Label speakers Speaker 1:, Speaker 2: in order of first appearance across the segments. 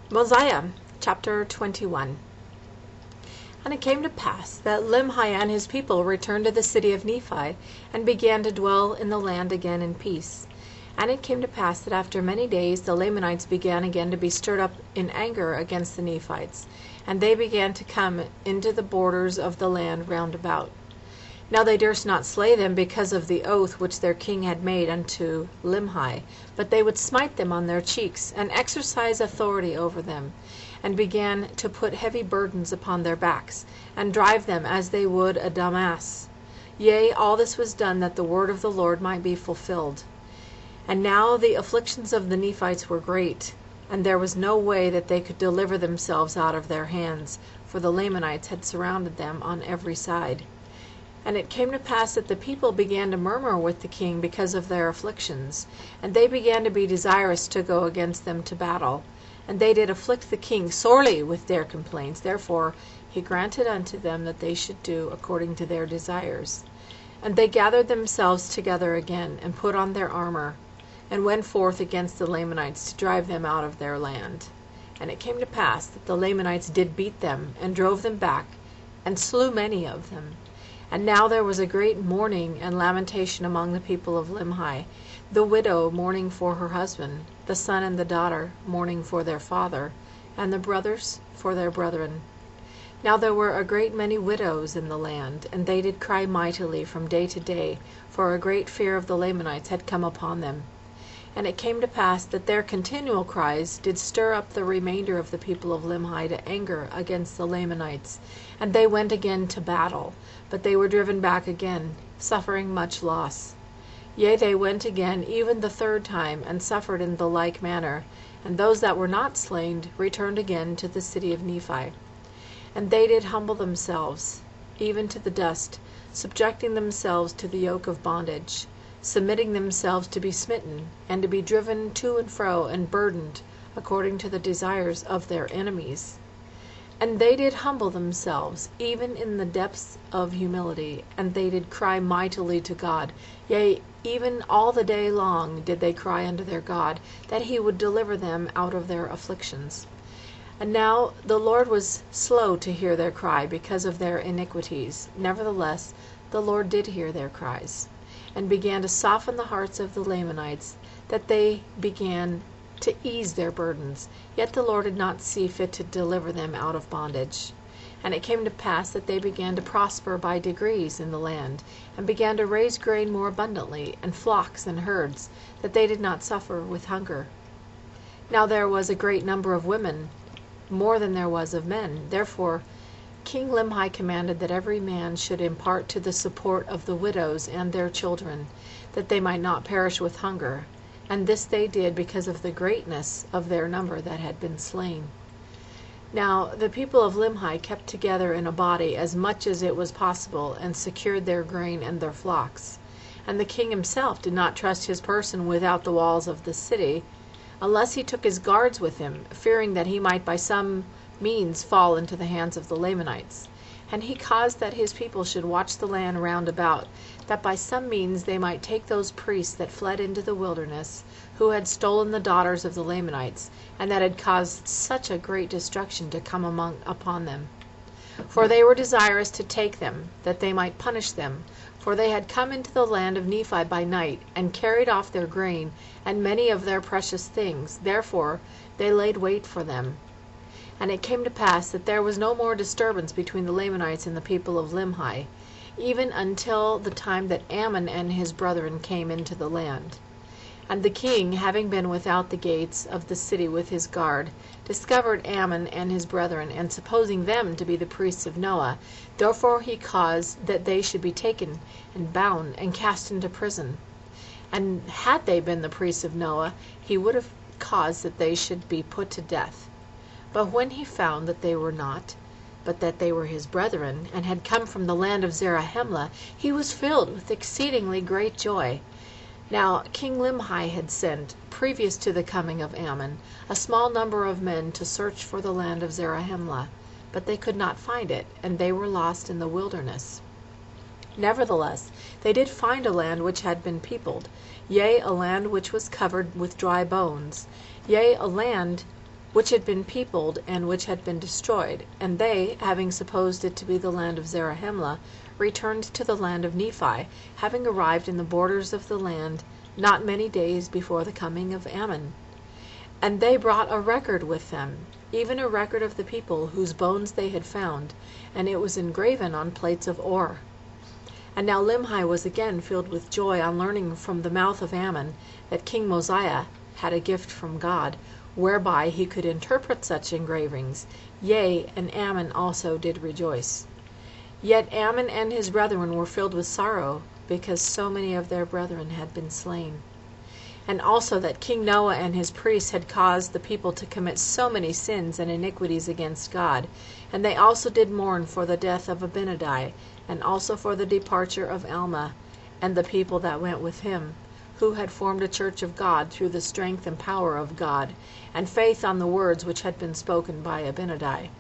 Speaker 1: Mosiah chapter 21. And it came to pass that Limhi and his people returned to the city of Nephi, and began to dwell in the land again in peace. And it came to pass that after many days the Lamanites began again to be stirred up in anger against the Nephites, and they began to come into the borders of the land round about. Now they durst not slay them because of the oath which their king had made unto Limhi, but they would smite them on their cheeks, and exercise authority over them, and began to put heavy burdens upon their backs, and drive them as they would a dumb ass. Yea, all this was done that the word of the Lord might be fulfilled. And now the afflictions of the Nephites were great, and there was no way that they could deliver themselves out of their hands, for the Lamanites had surrounded them on every side. And it came to pass that the people began to murmur with the king because of their afflictions, and they began to be desirous to go against them to battle. And they did afflict the king sorely with their complaints. Therefore he granted unto them that they should do according to their desires. And they gathered themselves together again, and put on their armor, and went forth against the Lamanites to drive them out of their land. And it came to pass that the Lamanites did beat them, and drove them back, and slew many of them. And now there was a great mourning and lamentation among the people of Limhi, the widow mourning for her husband, the son and the daughter mourning for their father, and the brothers for their brethren. Now there were a great many widows in the land, and they did cry mightily from day to day, for a great fear of the Lamanites had come upon them. And it came to pass that their continual cries did stir up the remainder of the people of Limhi to anger against the Lamanites, and they went again to battle, but they were driven back again, suffering much loss. Yea, they went again even the third time, and suffered in the like manner, and those that were not slain returned again to the city of Nephi. And they did humble themselves, even to the dust, subjecting themselves to the yoke of bondage, submitting themselves to be smitten, and to be driven to and fro, and burdened, according to the desires of their enemies. And they did humble themselves, even in the depths of humility, and they did cry mightily to God. Yea, even all the day long did they cry unto their God, that he would deliver them out of their afflictions. And now the Lord was slow to hear their cry because of their iniquities. Nevertheless, the Lord did hear their cries, and began to soften the hearts of the Lamanites, that they began to ease their burdens. Yet the Lord did not see fit to deliver them out of bondage. And it came to pass that they began to prosper by degrees in the land, and began to raise grain more abundantly, and flocks and herds, that they did not suffer with hunger. Now there was a great number of women, more than there was of men. Therefore King Limhi commanded that every man should impart to the support of the widows and their children, that they might not perish with hunger. And this they did because of the greatness of their number that had been slain. Now the people of Limhi kept together in a body as much as it was possible, and secured their grain and their flocks. And the king himself did not trust his person without the walls of the city, unless he took his guards with him, fearing that he might by some means fall into the hands of the Lamanites. And he caused that his people should watch the land round about, that by some means they might take those priests that fled into the wilderness, who had stolen the daughters of the Lamanites, and that had caused such a great destruction to come upon them. For they were desirous to take them, that they might punish them, for they had come into the land of Nephi by night, and carried off their grain, and many of their precious things. Therefore they laid wait for them. And it came to pass that there was no more disturbance between the Lamanites and the people of Limhi, even until the time that Ammon and his brethren came into the land. And the king, having been without the gates of the city with his guard, discovered Ammon and his brethren, and supposing them to be the priests of Noah, therefore he caused that they should be taken, and bound, and cast into prison. And had they been the priests of Noah, he would have caused that they should be put to death. But when he found that they were not, but that they were his brethren, and had come from the land of Zarahemla, he was filled with exceedingly great joy. Now King Limhi had sent, previous to the coming of Ammon, a small number of men to search for the land of Zarahemla, but they could not find it, and they were lost in the wilderness. Nevertheless they did find a land which had been peopled, yea, a land which was covered with dry bones, yea, a land which had been peopled and which had been destroyed. And they, having supposed it to be the land of Zarahemla, returned to the land of Nephi, having arrived in the borders of the land not many days before the coming of Ammon. And they brought a record with them, even a record of the people whose bones they had found, and it was engraven on plates of ore. And now Limhi was again filled with joy on learning from the mouth of Ammon that King Mosiah had a gift from God, whereby he could interpret such engravings. Yea, and Ammon also did rejoice. Yet Ammon and his brethren were filled with sorrow, because so many of their brethren had been slain. And also that King Noah and his priests had caused the people to commit so many sins and iniquities against God. And they also did mourn for the death of Abinadi, and also for the departure of Alma, and the people that went with him, who had formed a church of God through the strength and power of God, and faith on the words which had been spoken by Abinadi.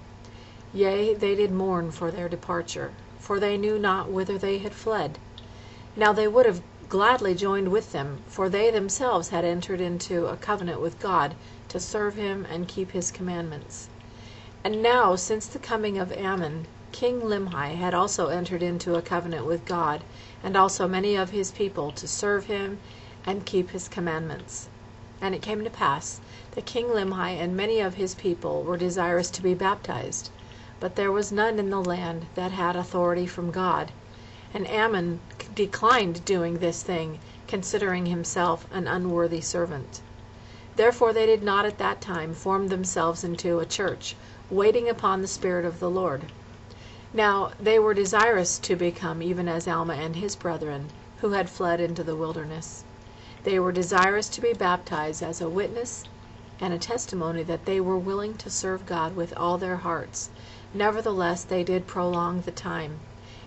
Speaker 1: Yea, they did mourn for their departure, for they knew not whither they had fled. Now they would have gladly joined with them, for they themselves had entered into a covenant with God to serve him and keep his commandments. And now, since the coming of Ammon, King Limhi had also entered into a covenant with God, and also many of his people, to serve him and keep his commandments. And it came to pass that King Limhi and many of his people were desirous to be baptized, but there was none in the land that had authority from God. And Ammon declined doing this thing, considering himself an unworthy servant. Therefore they did not at that time form themselves into a church, waiting upon the Spirit of the Lord. Now they were desirous to become even as Alma and his brethren, who had fled into the wilderness. They were desirous to be baptized as a witness and a testimony that they were willing to serve God with all their hearts. Nevertheless they did prolong the time,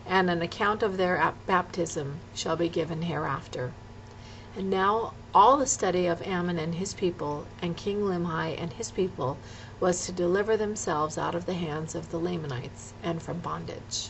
Speaker 1: and an account of their baptism shall be given hereafter. And now all the study of Ammon and his people, and King Limhi and his people, was to deliver themselves out of the hands of the Lamanites, and from bondage.